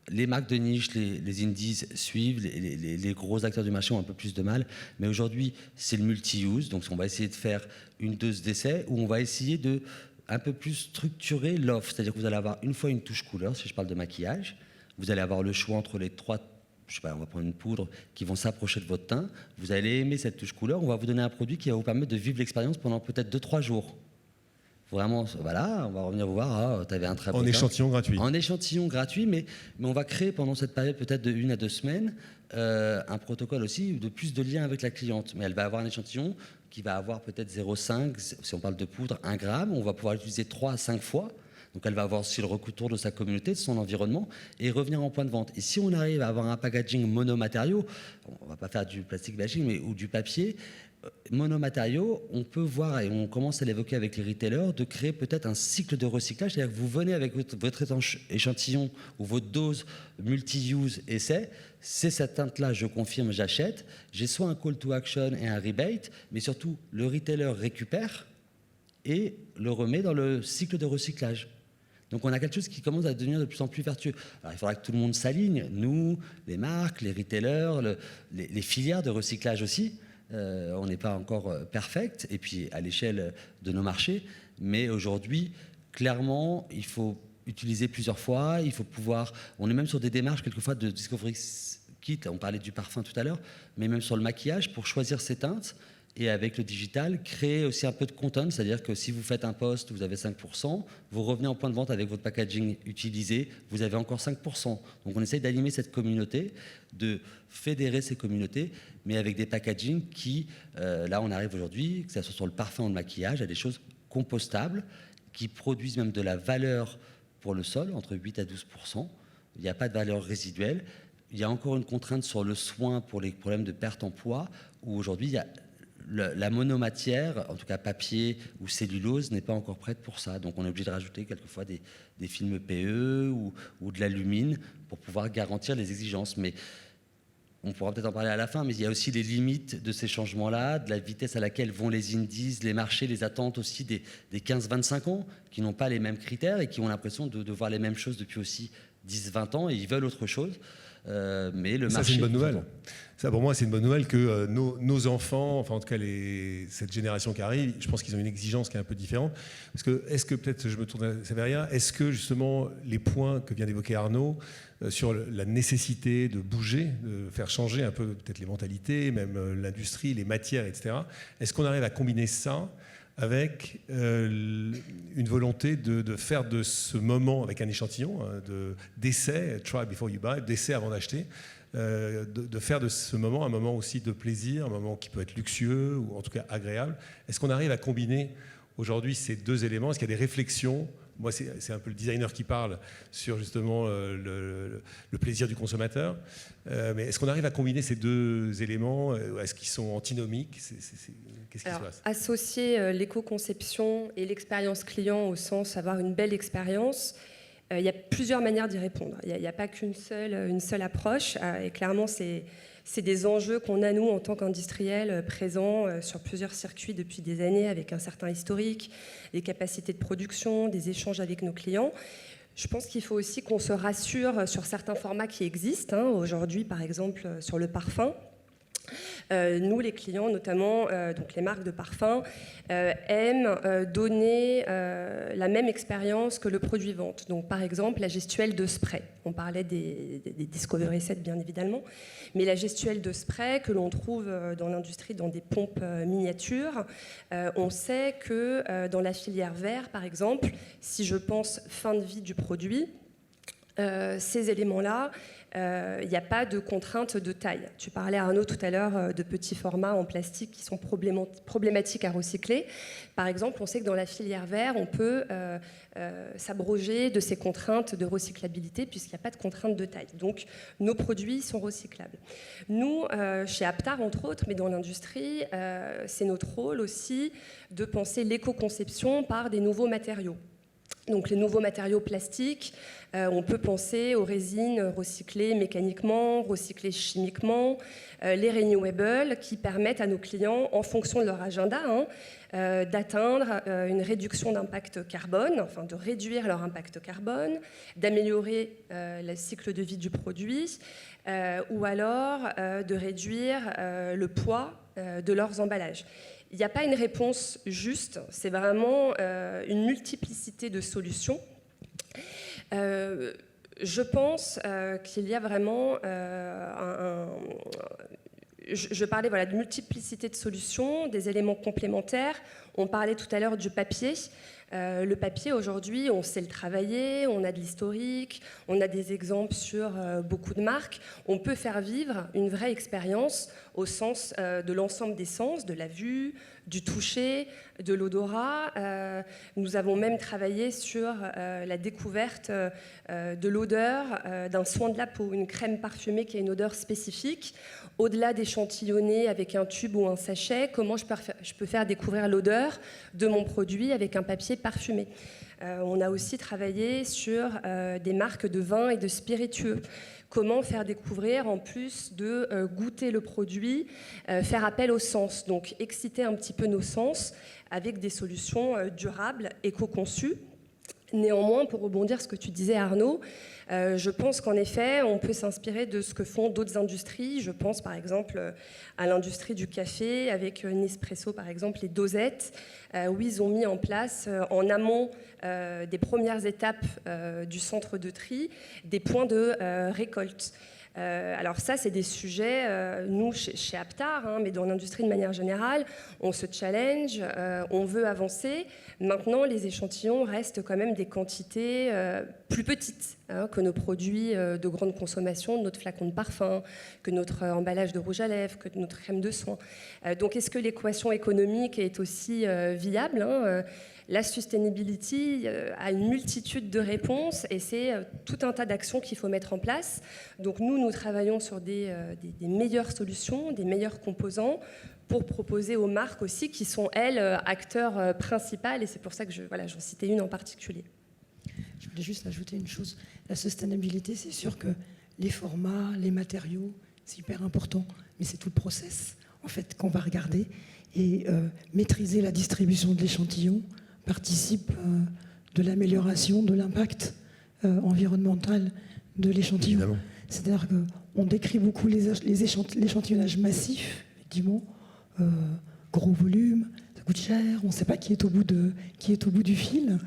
les marques de niche, les indies suivent, les gros acteurs du marché ont un peu plus de mal. Mais aujourd'hui, c'est le multi-use. Donc on va essayer de faire une dose d'essai où on va essayer de un peu plus structurer l'offre. C'est-à-dire que vous allez avoir une fois une touche couleur, si je parle de maquillage. Vous allez avoir le choix entre les 3, je sais pas, on va prendre une poudre, qui vont s'approcher de votre teint. Vous allez aimer cette touche couleur. On va vous donner un produit qui va vous permettre de vivre l'expérience pendant peut-être 2-3 jours. Vraiment, voilà, on va revenir vous voir. Tu avais un très beau teint. En échantillon gratuit. En échantillon gratuit, mais on va créer pendant cette période peut-être de 1 à 2 semaines un protocole aussi de plus de liens avec la cliente. Mais elle va avoir un échantillon qui va avoir peut-être 0,5, si on parle de poudre, 1 gramme. On va pouvoir l'utiliser 3 à 5 fois. Donc elle va avoir aussi le retour de sa communauté, de son environnement, et revenir en point de vente. Et si on arrive à avoir un packaging monomatériaux, on ne va pas faire du plastique bashing, ou du papier, monomatériaux, on peut voir, et on commence à l'évoquer avec les retailers, de créer peut-être un cycle de recyclage. C'est-à-dire que vous venez avec votre échantillon ou votre dose multi-use essai, c'est cette teinte-là, je confirme, j'achète. J'ai soit un call to action et un rebate, mais surtout le retailer récupère et le remet dans le cycle de recyclage. Donc on a quelque chose qui commence à devenir de plus en plus vertueux. Alors il faudra que tout le monde s'aligne, nous, les marques, les retailers, les filières de recyclage aussi. On n'est pas encore perfect, et puis à l'échelle de nos marchés. Mais aujourd'hui, clairement, il faut utiliser plusieurs fois, il faut pouvoir... On est même sur des démarches quelquefois de discovery kit, on parlait du parfum tout à l'heure, mais même sur le maquillage, pour choisir ses teintes. Et avec le digital, créer aussi un peu de content, c'est-à-dire que si vous faites un post, vous avez 5%, vous revenez en point de vente avec votre packaging utilisé, vous avez encore 5%. Donc on essaye d'animer cette communauté, de fédérer ces communautés, mais avec des packagings qui, là on arrive aujourd'hui, que ce soit sur le parfum ou le maquillage, à des choses compostables, qui produisent même de la valeur pour le sol, entre 8 à 12%. Il n'y a pas de valeur résiduelle. Il y a encore une contrainte sur le soin pour les problèmes de perte en poids, où aujourd'hui, il y a la monomatière, en tout cas papier ou cellulose, n'est pas encore prête pour ça. Donc on est obligé de rajouter quelquefois des films PE ou de l'alumine pour pouvoir garantir les exigences. Mais on pourra peut-être en parler à la fin, mais il y a aussi les limites de ces changements-là, de la vitesse à laquelle vont les indices, les marchés, les attentes aussi des 15-25 ans, qui n'ont pas les mêmes critères et qui ont l'impression de voir les mêmes choses depuis aussi 10-20 ans, et ils veulent autre chose. Mais le ça, marché, c'est une bonne nouvelle. Ça, pour moi, c'est une bonne nouvelle que nos enfants, enfin en tout cas cette génération qui arrive, je pense qu'ils ont une exigence qui est un peu différente. Parce que, est-ce que, peut-être je me tourne à Séveria, est-ce que justement les points que vient d'évoquer Arnaud sur la nécessité de bouger, de faire changer un peu peut-être les mentalités, même l'industrie, les matières, etc., est-ce qu'on arrive à combiner ça avec une volonté de faire de ce moment, avec un échantillon, d'essai, try before you buy, d'essai avant d'acheter, de faire de ce moment un moment aussi de plaisir, un moment qui peut être luxueux ou en tout cas agréable. Est-ce qu'on arrive à combiner aujourd'hui ces deux éléments? Est-ce qu'il y a des réflexions? Moi, c'est un peu le designer qui parle sur justement le plaisir du consommateur. Mais est-ce qu'on arrive à combiner ces deux éléments? Est-ce qu'ils sont antinomiques? Qu'est-ce qui se passe? Associer l'éco-conception et l'expérience client au sens avoir une belle expérience, il y a plusieurs manières d'y répondre. Il n'y a pas une seule approche. Et clairement, c'est des enjeux qu'on a, nous, en tant qu'industriels, présents sur plusieurs circuits depuis des années, avec un certain historique, des capacités de production, des échanges avec nos clients. Je pense qu'il faut aussi qu'on se rassure sur certains formats qui existent. Aujourd'hui, par exemple, sur le parfum. Nous, les clients, notamment donc les marques de parfum, aiment donner la même expérience que le produit vente. Donc, par exemple, la gestuelle de spray. On parlait des Discovery Set, bien évidemment, mais la gestuelle de spray que l'on trouve dans l'industrie, dans des pompes miniatures, on sait que dans la filière verre, par exemple, si je pense fin de vie du produit, ces éléments-là, il n'y a pas de contrainte de taille. Tu parlais, Arnaud, tout à l'heure de petits formats en plastique qui sont problématiques à recycler. Par exemple, on sait que dans la filière verre, on peut s'abroger de ces contraintes de recyclabilité puisqu'il n'y a pas de contrainte de taille. Donc, nos produits sont recyclables. Nous, chez Aptar, entre autres, mais dans l'industrie, c'est notre rôle aussi de penser l'éco-conception par des nouveaux matériaux. Donc les nouveaux matériaux plastiques, on peut penser aux résines recyclées mécaniquement, recyclées chimiquement, les renewables qui permettent à nos clients, en fonction de leur agenda, d'atteindre une réduction d'impact carbone, enfin de réduire leur impact carbone, d'améliorer le cycle de vie du produit, ou alors de réduire le poids de leurs emballages. Il n'y a pas une réponse juste, c'est vraiment une multiplicité de solutions. Je pense qu'il y a vraiment je parlais de multiplicité de solutions, des éléments complémentaires. On parlait tout à l'heure du papier. Le papier, aujourd'hui, on sait le travailler, on a de l'historique, on a des exemples sur beaucoup de marques. On peut faire vivre une vraie expérience au sens de l'ensemble des sens, de la vue, du toucher, de l'odorat. Nous avons même travaillé sur la découverte de l'odeur d'un soin de la peau, une crème parfumée qui a une odeur spécifique. Au-delà d'échantillonner avec un tube ou un sachet, comment je peux faire découvrir l'odeur de mon produit avec un papier parfumé. On a aussi travaillé sur des marques de vin et de spiritueux. Comment faire découvrir, en plus de goûter le produit, faire appel aux sens, donc exciter un petit peu nos sens avec des solutions durables, éco-conçues. Néanmoins, pour rebondir sur ce que tu disais, Arnaud, je pense qu'en effet, on peut s'inspirer de ce que font d'autres industries. Je pense par exemple à l'industrie du café, avec Nespresso par exemple, les dosettes, où ils ont mis en place, en amont des premières étapes du centre de tri, des points de récolte. Alors ça, c'est des sujets, nous, chez Aptar, mais dans l'industrie de manière générale, on se challenge, on veut avancer. Maintenant, les échantillons restent quand même des quantités plus petites que nos produits de grande consommation, notre flacon de parfum, que notre emballage de rouge à lèvres, que notre crème de soin. Donc est-ce que l'équation économique est aussi viable La sustainability a une multitude de réponses et c'est tout un tas d'actions qu'il faut mettre en place. Donc nous travaillons sur des meilleures solutions, des meilleurs composants pour proposer aux marques aussi qui sont, elles, acteurs principaux. Et c'est pour ça que j'en citais une en particulier. Je voulais juste ajouter une chose. La sustainabilité, c'est sûr que les formats, les matériaux, c'est hyper important. Mais c'est tout le process, en fait, qu'on va regarder. Et maîtriser la distribution de l'échantillon participe de l'amélioration de l'impact environnemental de l'échantillon. Évidemment. C'est-à-dire qu'on décrit beaucoup l'échantillonnage massif, effectivement, gros volume, ça coûte cher, on ne sait pas qui est au bout du fil.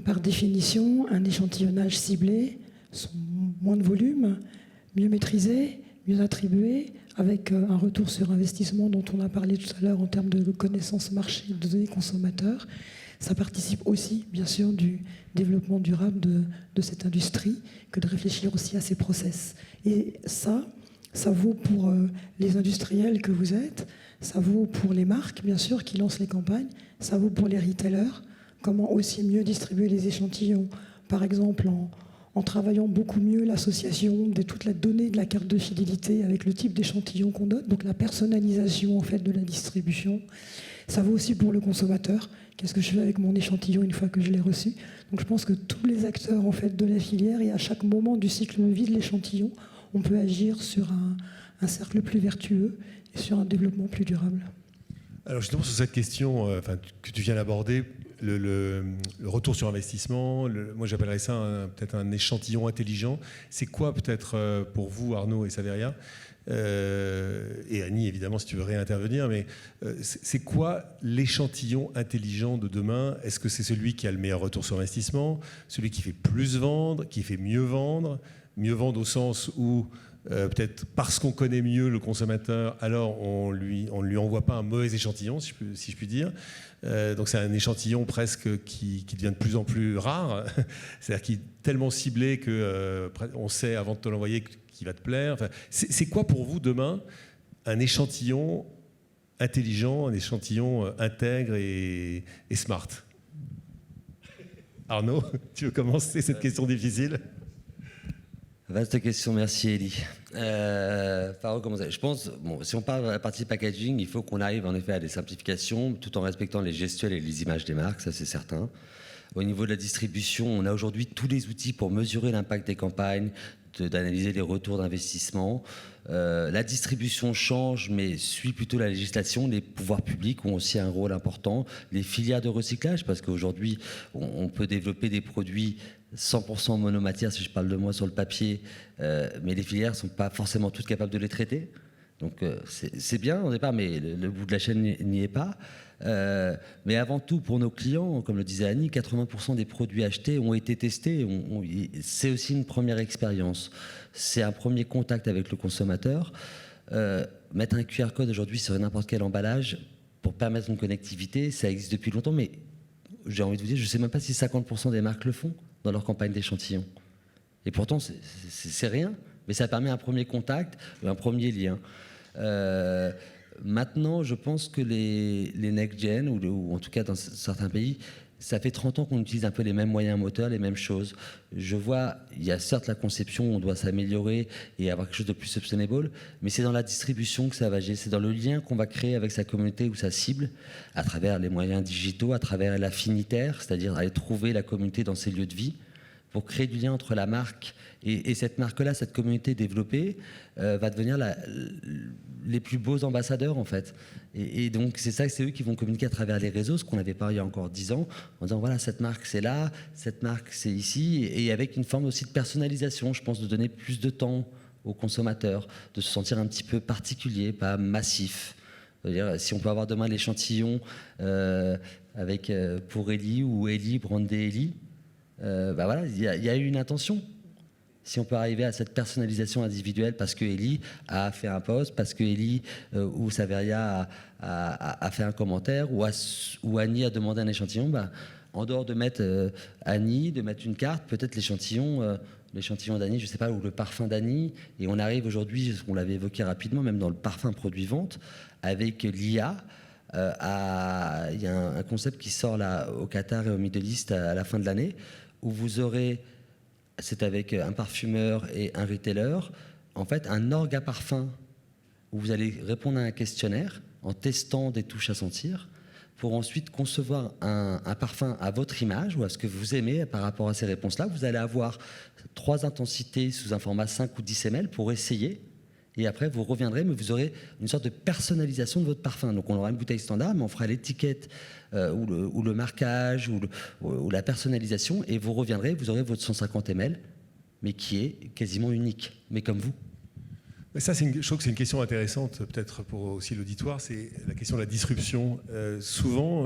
Par définition, un échantillonnage ciblé, moins de volume, mieux maîtrisé, mieux attribué, avec un retour sur investissement dont on a parlé tout à l'heure en termes de connaissances marché, de données consommateurs. Ça participe aussi, bien sûr, du développement durable de cette industrie, que de réfléchir aussi à ces process. Et ça vaut pour les industriels que vous êtes, ça vaut pour les marques, bien sûr, qui lancent les campagnes, ça vaut pour les retailers. Comment aussi mieux distribuer les échantillons, par exemple en travaillant beaucoup mieux l'association de toute la donnée de la carte de fidélité avec le type d'échantillon qu'on donne, donc la personnalisation en fait de la distribution. Ça vaut aussi pour le consommateur. Qu'est-ce que je fais avec mon échantillon une fois que je l'ai reçu? Donc je pense que tous les acteurs en fait de la filière et à chaque moment du cycle de vie de l'échantillon, on peut agir sur un cercle plus vertueux et sur un développement plus durable. Alors justement sur cette question que tu viens d'aborder, le retour sur investissement, moi j'appellerais ça peut-être un échantillon intelligent. C'est quoi peut-être pour vous, Arnaud et Saveria, et Annie évidemment si tu veux réintervenir, mais c'est quoi l'échantillon intelligent de demain? Est-ce que c'est celui qui a le meilleur retour sur investissement, celui qui fait plus vendre, qui fait mieux vendre au sens où peut-être parce qu'on connaît mieux le consommateur, alors on ne lui envoie pas un mauvais échantillon, si je puis dire. Donc c'est un échantillon presque qui devient de plus en plus rare, c'est-à-dire qui est tellement ciblé qu'on sait avant de te l'envoyer qu'il va te plaire. Enfin, c'est quoi pour vous demain un échantillon intelligent, un échantillon intègre et smart? Arnaud, tu veux commencer cette question difficile? Vaste question, merci Elie. Par où commencer? Je pense, si on parle de la partie packaging, il faut qu'on arrive en effet à des simplifications tout en respectant les gestuels et les images des marques, ça c'est certain. Au niveau de la distribution, on a aujourd'hui tous les outils pour mesurer l'impact des campagnes, d'analyser les retours d'investissement. La distribution change, mais suit plutôt la législation. Les pouvoirs publics ont aussi un rôle important. Les filières de recyclage, parce qu'aujourd'hui, on peut développer des produits 100% monomatière, si je parle de moi sur le papier, mais les filières ne sont pas forcément toutes capables de les traiter. Donc c'est bien au départ, mais le bout de la chaîne n'y est pas. Mais avant tout, pour nos clients, comme le disait Annie, 80% des produits achetés ont été testés. C'est aussi une première expérience. C'est un premier contact avec le consommateur. Mettre un QR code aujourd'hui sur n'importe quel emballage pour permettre une connectivité, ça existe depuis longtemps, mais j'ai envie de vous dire, je ne sais même pas si 50% des marques le font dans leur campagne d'échantillon. Et pourtant, c'est rien, mais ça permet un premier contact, un premier lien. Maintenant, je pense que les next-gen, ou en tout cas dans certains pays, ça fait 30 ans qu'on utilise un peu les mêmes moyens moteurs, les mêmes choses. Je vois, il y a certes la conception, on doit s'améliorer et avoir quelque chose de plus sustainable, mais c'est dans la distribution que ça va agir, c'est dans le lien qu'on va créer avec sa communauté ou sa cible, à travers les moyens digitaux, à travers l'affinitaire, c'est-à-dire aller trouver la communauté dans ses lieux de vie, pour créer du lien entre la marque et cette marque-là, cette communauté développée, va devenir les plus beaux ambassadeurs, en fait. Et donc, c'est eux qui vont communiquer à travers les réseaux, ce qu'on n'avait pas il y a encore 10 ans, en disant, voilà, cette marque, c'est là, cette marque, c'est ici, et avec une forme aussi de personnalisation, je pense, de donner plus de temps aux consommateurs, de se sentir un petit peu particulier, pas massif. C'est-à-dire, si on peut avoir demain l'échantillon avec pour Elie ou Elie, brandé Elie, voilà, il y a eu une intention. Si on peut arriver à cette personnalisation individuelle parce que Elie a fait un post, parce que Elie ou Saveria a fait un commentaire, ou Annie a demandé un échantillon, en dehors de mettre Annie, de mettre une carte, peut-être l'échantillon d'Annie, je ne sais pas, ou le parfum d'Annie. Et on arrive aujourd'hui, on l'avait évoqué rapidement, même dans le parfum produit-vente, avec l'IA. Il y a un concept qui sort là au Qatar et au Middle East à la fin de l'année, où vous aurez, c'est avec un parfumeur et un retailer, en fait un orgue à parfum, où vous allez répondre à un questionnaire en testant des touches à sentir, pour ensuite concevoir un parfum à votre image ou à ce que vous aimez par rapport à ces réponses-là. Vous allez avoir 3 intensités sous un format 5 ou 10 ml pour essayer. Et après, vous reviendrez, mais vous aurez une sorte de personnalisation de votre parfum. Donc, on aura une bouteille standard, mais on fera l'étiquette ou le marquage ou la personnalisation. Et vous reviendrez, vous aurez votre 150 ml, mais qui est quasiment unique, mais comme vous. Mais ça, je trouve que c'est une question intéressante, peut-être pour aussi l'auditoire, c'est la question de la disruption. Souvent,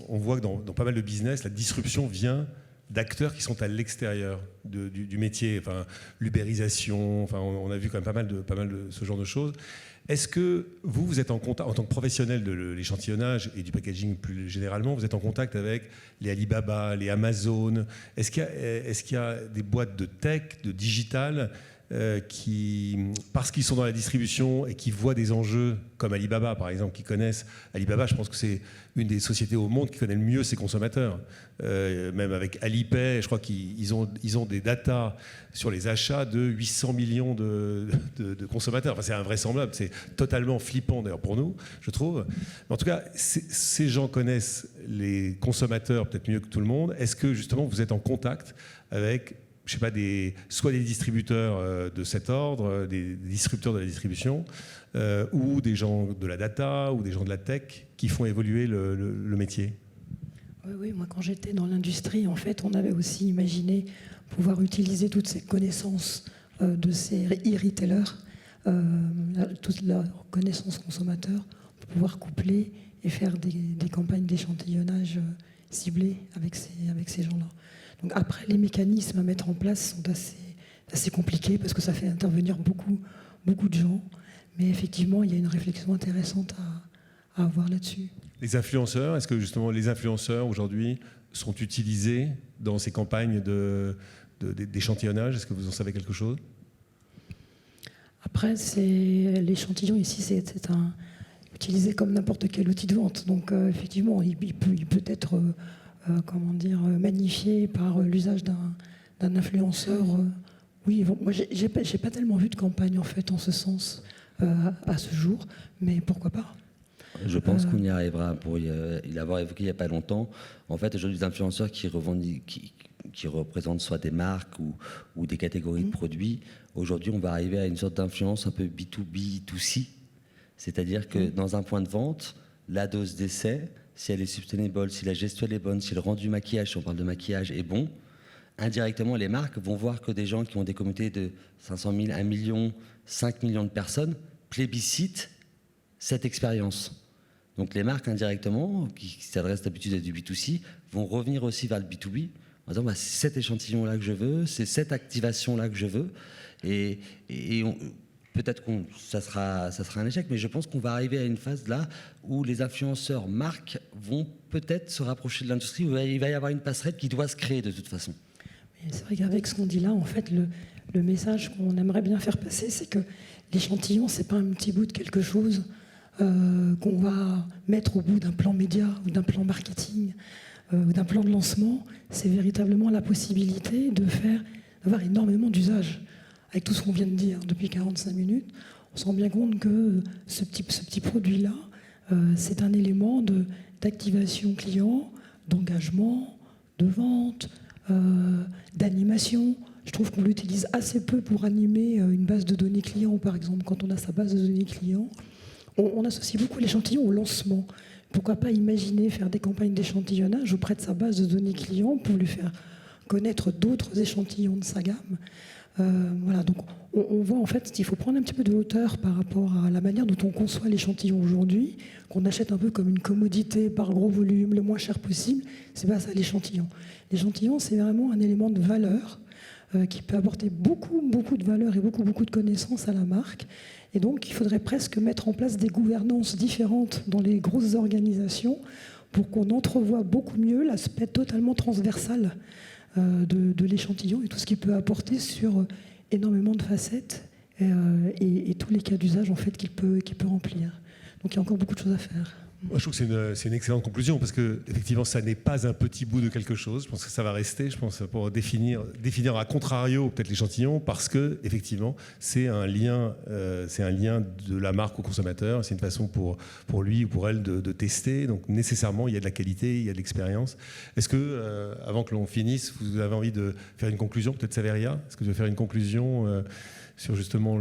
on voit que dans pas mal de business, la disruption vient d'acteurs qui sont à l'extérieur du métier, enfin, l'ubérisation, enfin, on a vu quand même pas mal de ce genre de choses. Est-ce que vous êtes en contact, en tant que professionnel de l'échantillonnage et du packaging plus généralement, vous êtes en contact avec les Alibaba, les Amazon? Est-ce qu'il y a des boîtes de tech, de digital, qui, parce qu'ils sont dans la distribution et qui voient des enjeux comme Alibaba, par exemple, qui connaissent Alibaba, je pense que c'est une des sociétés au monde qui connaît le mieux ses consommateurs. Même avec Alipay, je crois qu'ils ont des datas sur les achats de 800 millions de consommateurs. Enfin, c'est invraisemblable, c'est totalement flippant d'ailleurs pour nous, je trouve. Mais en tout cas, ces gens connaissent les consommateurs peut-être mieux que tout le monde. Est-ce que justement vous êtes en contact avec, je sais pas, soit des distributeurs de cet ordre, des disrupteurs de la distribution, ou des gens de la data, ou des gens de la tech qui font évoluer le métier? Oui, moi quand j'étais dans l'industrie, en fait, on avait aussi imaginé pouvoir utiliser toutes ces connaissances de ces e-retailers, toute leur connaissance consommateur, pour pouvoir coupler et faire des campagnes d'échantillonnage ciblées avec ces gens-là. Donc après, les mécanismes à mettre en place sont assez compliqués parce que ça fait intervenir beaucoup de gens. Mais effectivement, il y a une réflexion intéressante à avoir là-dessus. Les influenceurs, est-ce que justement les influenceurs aujourd'hui sont utilisés dans ces campagnes d'échantillonnage? Est-ce que vous en savez quelque chose? Après, l'échantillon ici, c'est utilisé comme n'importe quel outil de vente. Donc effectivement, il peut être magnifié par l'usage d'un influenceur. Oui, bon, moi j'ai pas tellement vu de campagne en fait en ce sens à ce jour, mais pourquoi pas. Je pense qu'on y arrivera. Pour l'avoir évoqué il n'y a pas longtemps, en fait, aujourd'hui, les influenceurs qui représentent soit des marques ou des catégories de produits, aujourd'hui, on va arriver à une sorte d'influence un peu B2B2C, c'est-à-dire que dans un point de vente, la dose d'essai, si elle est sustainable, si la gestuelle est bonne, si le rendu maquillage, si on parle de maquillage, est bon, indirectement, les marques vont voir que des gens qui ont des communautés de 500 000, 1 million, 5 millions de personnes plébiscitent cette expérience. Donc les marques, indirectement, qui s'adressent d'habitude à du B2C, vont revenir aussi vers le B2B en disant c'est cet échantillon-là que je veux, c'est cette activation-là que je veux. Et peut-être que ça sera un échec, mais je pense qu'on va arriver à une phase là où les influenceurs marques vont peut-être se rapprocher de l'industrie, où il va y avoir une passerelle qui doit se créer de toute façon. C'est vrai qu'avec ce qu'on dit là, en fait, le message qu'on aimerait bien faire passer, c'est que l'échantillon, c'est pas un petit bout de quelque chose qu'on va mettre au bout d'un plan média ou d'un plan marketing ou d'un plan de lancement. C'est véritablement la possibilité d'avoir énormément d'usages. Avec tout ce qu'on vient de dire depuis 45 minutes, on se rend bien compte que ce petit produit-là, c'est un élément d'activation client, d'engagement, de vente, d'animation. Je trouve qu'on l'utilise assez peu pour animer une base de données client, par exemple. Quand on a sa base de données client, on associe beaucoup l'échantillon au lancement. Pourquoi pas imaginer faire des campagnes d'échantillonnage auprès de sa base de données client pour lui faire connaître d'autres échantillons de sa gamme. Voilà, donc on voit en fait qu'il faut prendre un petit peu de hauteur par rapport à la manière dont on conçoit l'échantillon aujourd'hui, qu'on achète un peu comme une commodité par gros volume, le moins cher possible. C'est pas ça l'échantillon. L'échantillon, c'est vraiment un élément de valeur qui peut apporter beaucoup de valeur et beaucoup de connaissances à la marque. Et donc, il faudrait presque mettre en place des gouvernances différentes dans les grosses organisations pour qu'on entrevoie beaucoup mieux l'aspect totalement transversal de l'échantillon et tout ce qu'il peut apporter sur énormément de facettes et tous les cas d'usage en fait qu'il peut remplir. Donc il y a encore beaucoup de choses à faire. Moi, je trouve que c'est une excellente conclusion parce que effectivement, ça n'est pas un petit bout de quelque chose. Je pense que ça va rester, pour définir à contrario peut-être l'échantillon, parce que effectivement, c'est un lien de la marque au consommateur. C'est une façon pour lui ou pour elle de tester. Donc nécessairement, il y a de la qualité, il y a de l'expérience. Est-ce que, avant que l'on finisse, vous avez envie de faire une conclusion, peut-être Saveria? Est-ce que tu veux faire une conclusion sur justement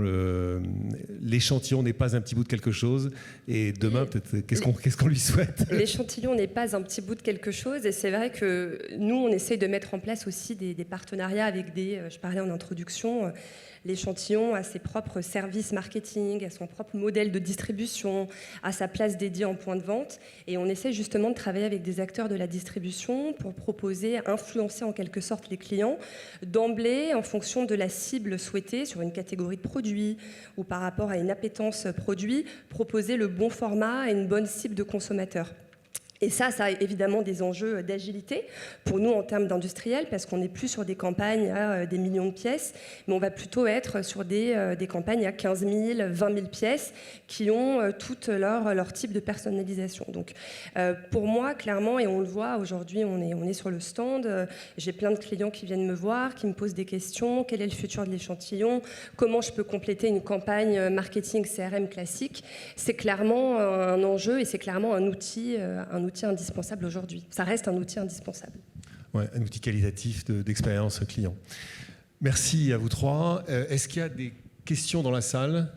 l'échantillon n'est pas un petit bout de quelque chose, et demain peut-être qu'est-ce qu'on lui souhaite? L'échantillon n'est pas un petit bout de quelque chose, et c'est vrai que nous on essaye de mettre en place aussi des partenariats avec je parlais en introduction, l'échantillon a ses propres services marketing, a son propre modèle de distribution, a sa place dédiée en point de vente, et on essaie justement de travailler avec des acteurs de la distribution pour proposer, influencer en quelque sorte les clients d'emblée en fonction de la cible souhaitée sur une catégorie de produits ou par rapport à une appétence produit, proposer le bon format et une bonne cible de consommateurs. Et ça a évidemment des enjeux d'agilité pour nous en termes d'industriels, parce qu'on n'est plus sur des campagnes à des millions de pièces, mais on va plutôt être sur des campagnes à 15 000, 20 000 pièces qui ont tout leur type de personnalisation. Donc pour moi, clairement, et on le voit aujourd'hui, on est sur le stand, j'ai plein de clients qui viennent me voir, qui me posent des questions, quel est le futur de l'échantillon, comment je peux compléter une campagne marketing CRM classique. C'est clairement un enjeu et c'est clairement un outil indispensable aujourd'hui. Ça reste un outil indispensable. Ouais, un outil qualitatif d'expérience client. Merci à vous trois. Est-ce qu'il y a des questions dans la salle?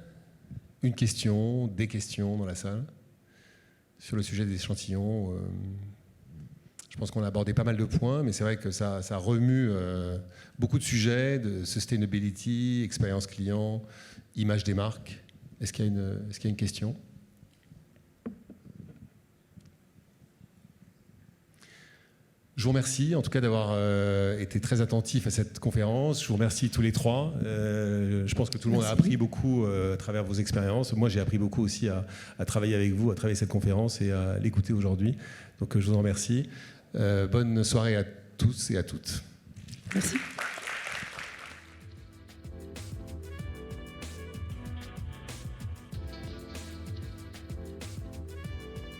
Une question, des questions dans la salle sur le sujet des échantillons? Je pense qu'on a abordé pas mal de points, mais c'est vrai que ça remue beaucoup de sujets, de sustainability, expérience client, image des marques. Est-ce qu'il y a une question? Je vous remercie en tout cas d'avoir été très attentif à cette conférence. Je vous remercie tous les trois. Je pense que tout le monde a appris beaucoup à travers vos expériences. Moi, j'ai appris beaucoup aussi à travailler avec vous, à travailler cette conférence et à l'écouter aujourd'hui. Donc je vous en remercie. Bonne soirée à tous et à toutes. Merci.